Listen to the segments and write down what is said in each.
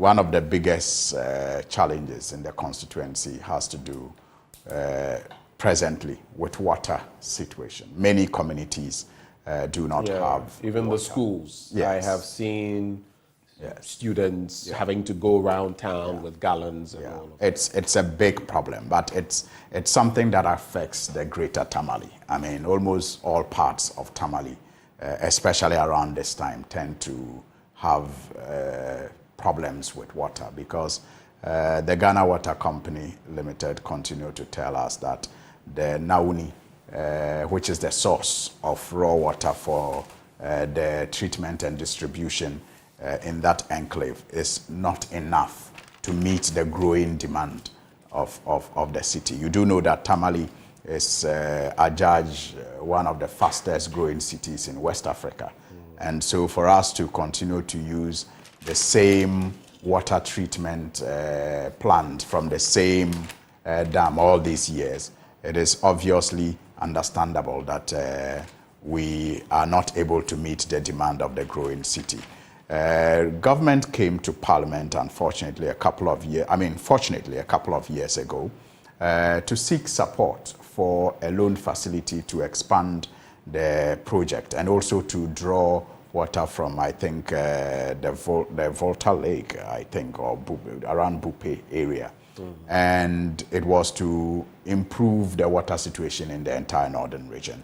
one of the biggest challenges in the constituency has to do presently with water situation. Many communities do not have even water. The schools. Yes. I have seen students having to go around town with gallons and all of that. It's a big problem, but it's something that affects the greater Tamale. I mean, almost all parts of Tamale, especially around this time, tend to have problems with water because the Ghana Water Company Limited continue to tell us that the Nauni, which is the source of raw water for the treatment and distribution in that enclave, is not enough to meet the growing demand of the city. You do know that Tamale is adjudged one of the fastest growing cities in West Africa. And so for us to continue to use the same water treatment plant from the same dam all these years, it is obviously understandable that we are not able to meet the demand of the growing city. Government came to Parliament, unfortunately, fortunately, a couple of years ago, to seek support for a loan facility to expand the project and also to draw water from, I think, the Volta Lake, I think, or around Bupe area. And it was to improve the water situation in the entire northern region,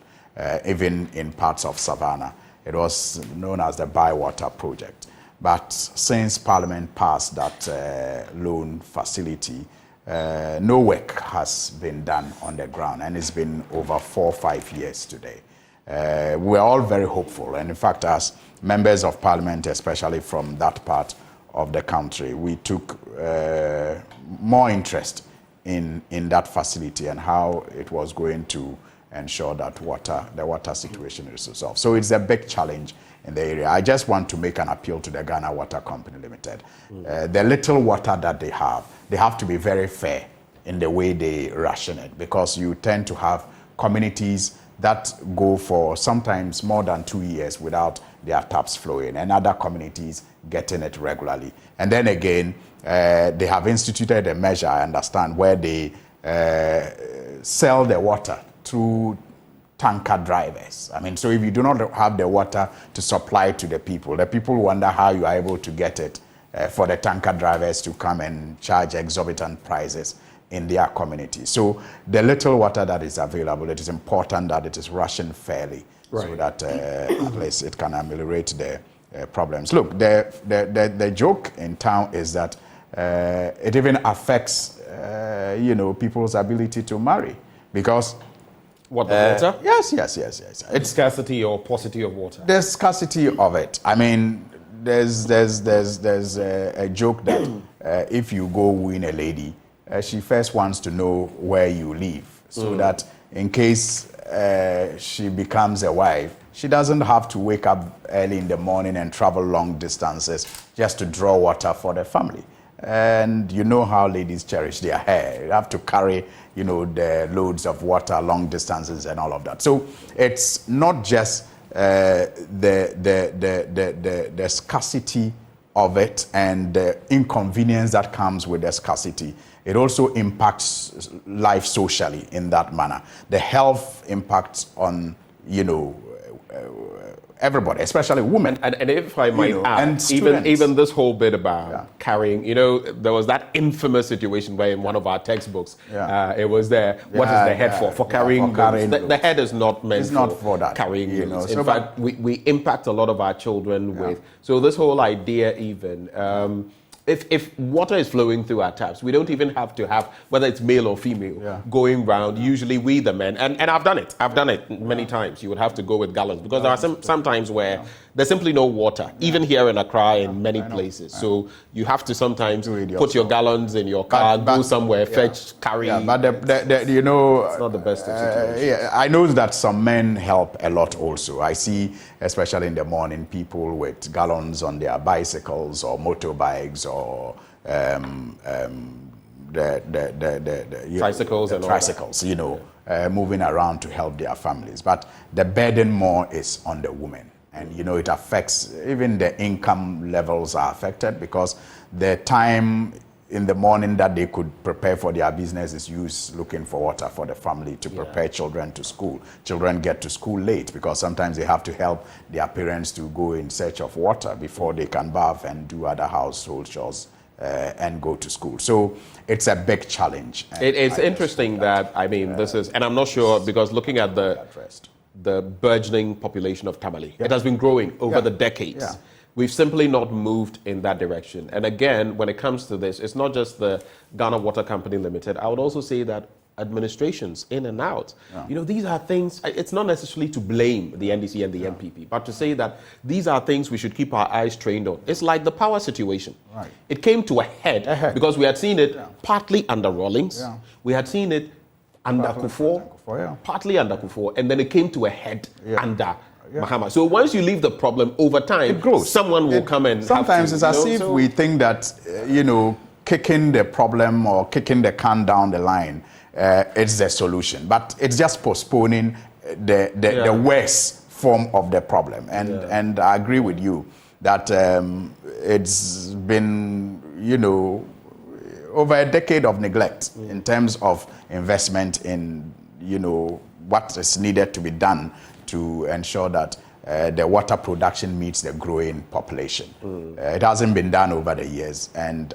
even in parts of Savannah. It was known as the Bywater Project. But since Parliament passed that loan facility, no work has been done on the ground, and it's been over 4 or 5 years today. We're all very hopeful, and in fact, as members of Parliament, especially from that part of the country, we took more interest in that facility and how it was going to ensure that the water situation is resolved. So it's a big challenge in the area. I just want to make an appeal to the Ghana Water Company Limited. The little water that they have to be very fair in the way they ration it, because you tend to have communities that go for sometimes more than 2 years without their taps flowing, and other communities getting it regularly. And then again, they have instituted a measure, I understand, where they sell the water through tanker drivers. I mean, so if you do not have the water to supply to the people wonder how you are able to get it for the tanker drivers to come and charge exorbitant prices in their community. So the little water that is available, it is important that it is rationed fairly, so that at least it can ameliorate the problems. Look, the joke in town is that it even affects people's ability to marry, because what, the water? Yes. It's scarcity or paucity of water. The scarcity of it. I mean, there's a joke that if you go win a lady, she first wants to know where you live, so that in case she becomes a wife, she doesn't have to wake up early in the morning and travel long distances just to draw water for the family. And you know how ladies cherish their hair. You have to carry, the loads of water long distances and all of that. So it's not just the scarcity of it and the inconvenience that comes with the scarcity. It also impacts life socially in that manner. The health impacts on, everybody, especially women. And if I might add, even this whole bit about carrying, there was that infamous situation where in one of our textbooks, it was there, what is the head for? For carrying. The head is not meant for that. Carrying. In fact, we impact a lot of our children with, so this whole idea even, if water is flowing through our taps, we don't even have to have, whether it's male or female, going round. Usually we, the men, and I've done it many times. You would have to go with gallons, because there are some times where there's simply no water, even here in Accra, in many places. So you have to sometimes put your gallons in your car, go somewhere, fetch, carry. Yeah, but it's not the best situation. I know that some men help a lot also. I see, especially in the morning, people with gallons on their bicycles or motorbikes or tricycles, moving around to help their families. But the burden more is on the women. And, it affects, even the income levels are affected, because the time in the morning that they could prepare for their business is used looking for water for the family to prepare children to school. Children get to school late because sometimes they have to help their parents to go in search of water before they can bath and do other household chores and go to school. So it's a big challenge. It's interesting that, I mean, this is, and I'm not sure, because looking at the burgeoning population of Tamale, it has been growing over the decades. We've simply not moved in that direction. And again, when it comes to this, it's not just the Ghana Water Company Limited. I would also say that administrations in and out, you know, these are things, it's not necessarily to blame the NDC and the MPP, but to say that these are things we should keep our eyes trained on. It's like the power situation. It came to a head because we had seen it partly under Rawlings. We had seen it under Kufuor, partly under Kufuor, and then it came to a head under Mahama. So once you leave the problem, over time, it grows. Someone will come and sometimes it's as if we think that, you know, kicking the problem or kicking the can down the line it's the solution. But it's just postponing the worst form of the problem. And I agree with you that it's been, you know, over a decade of neglect in terms of investment in, you know, what is needed to be done to ensure that the water production meets the growing population. It hasn't been done over the years. And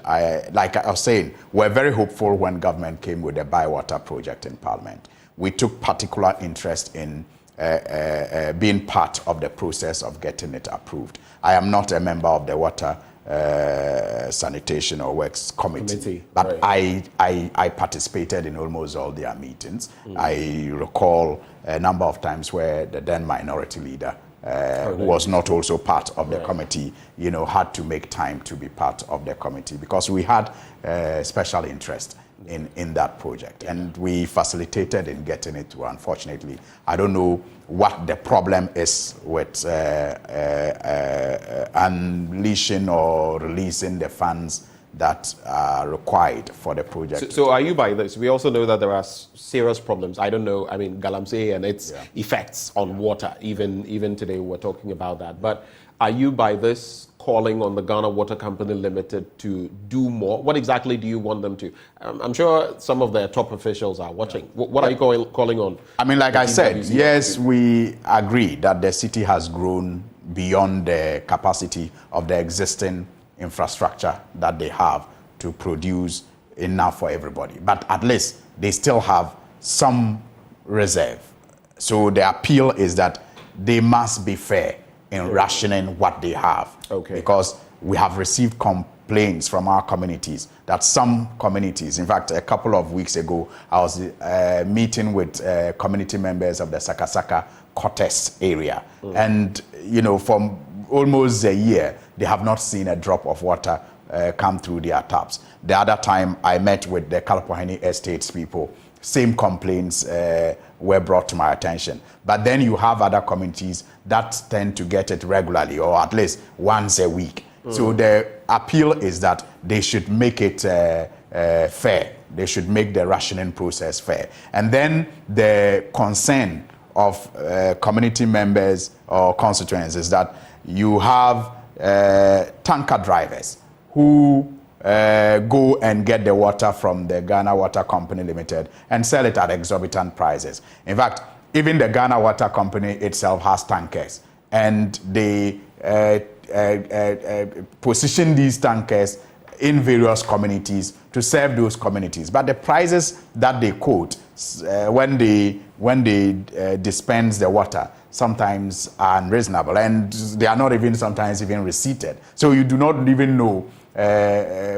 like I was saying, we're very hopeful when government came with the Bywater project in Parliament. We took particular interest in being part of the process of getting it approved. I am not a member of the Water Sanitation or Works Committee, but I participated in almost all their meetings. I recall a number of times where the then minority leader, who was not also part of the committee, you know, had to make time to be part of the committee because we had special interest in that project, and we facilitated in getting it through. Unfortunately, I don't know what the problem is with unleashing or releasing the funds that are required for the project. So are you by this? We also know that there are serious problems. I don't know, I mean, Galamsey and its effects on water, even today we're talking about that. But are you by this calling on the Ghana Water Company Limited to do more? What exactly do you want them to? I'm sure some of their top officials are watching. What are you calling on? I mean, like I said, yes, we agree that the city has grown beyond the capacity of the existing infrastructure that they have to produce enough for everybody. But at least they still have some reserve. So the appeal is that they must be fair in rationing what they have. Because we have received complaints from our communities that some communities, in fact, a couple of weeks ago, I was meeting with community members of the Sakasaka Cortes area. And, you know, from almost a year, they have not seen a drop of water come through their taps. The other time I met with the Kalpohene Estates people, same complaints were brought to my attention. But then you have other communities that tend to get it regularly or at least once a week. So the appeal is that they should make it fair. They should make the rationing process fair. And then the concern of community members or constituents is that you have tanker drivers who go and get the water from the Ghana Water Company Limited and sell it at exorbitant prices. In fact, even the Ghana Water Company itself has tankers, and they position these tankers in various communities to serve those communities. But the prices that they quote when they dispense the water sometimes are unreasonable, and they are not even sometimes even receipted. So you do not even know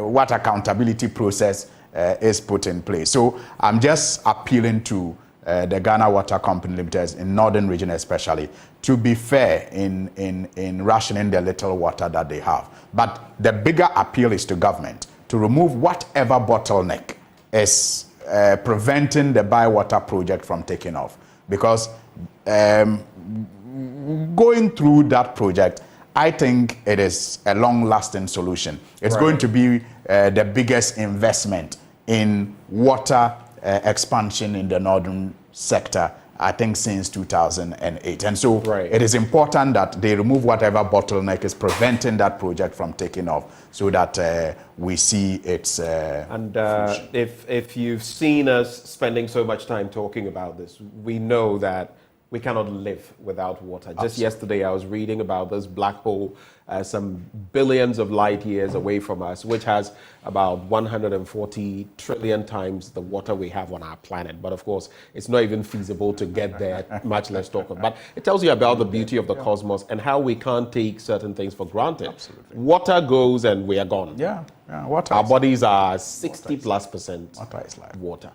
what accountability process is put in place. So I'm just appealing to the Ghana Water Company Limited in Northern Region especially to be fair in rationing the little water that they have. But the bigger appeal is to government to remove whatever bottleneck is preventing the Bywater project from taking off. Because going through that project, I think it is a long-lasting solution. It's going to be the biggest investment in water expansion in the northern sector I think, since 2008. And so it is important that they remove whatever bottleneck is preventing that project from taking off, so that we see its if you've seen us spending so much time talking about this, we know that we cannot live without water. Just yesterday, I was reading about this black hole, some billions of light years away from us, which has about 140 trillion times the water we have on our planet. But of course, it's not even feasible to get there, much less talk of. But it tells you about the beauty of the cosmos and how we can't take certain things for granted. Absolutely. Water goes and we are gone. Water. Our bodies are 60+% water is life. Water.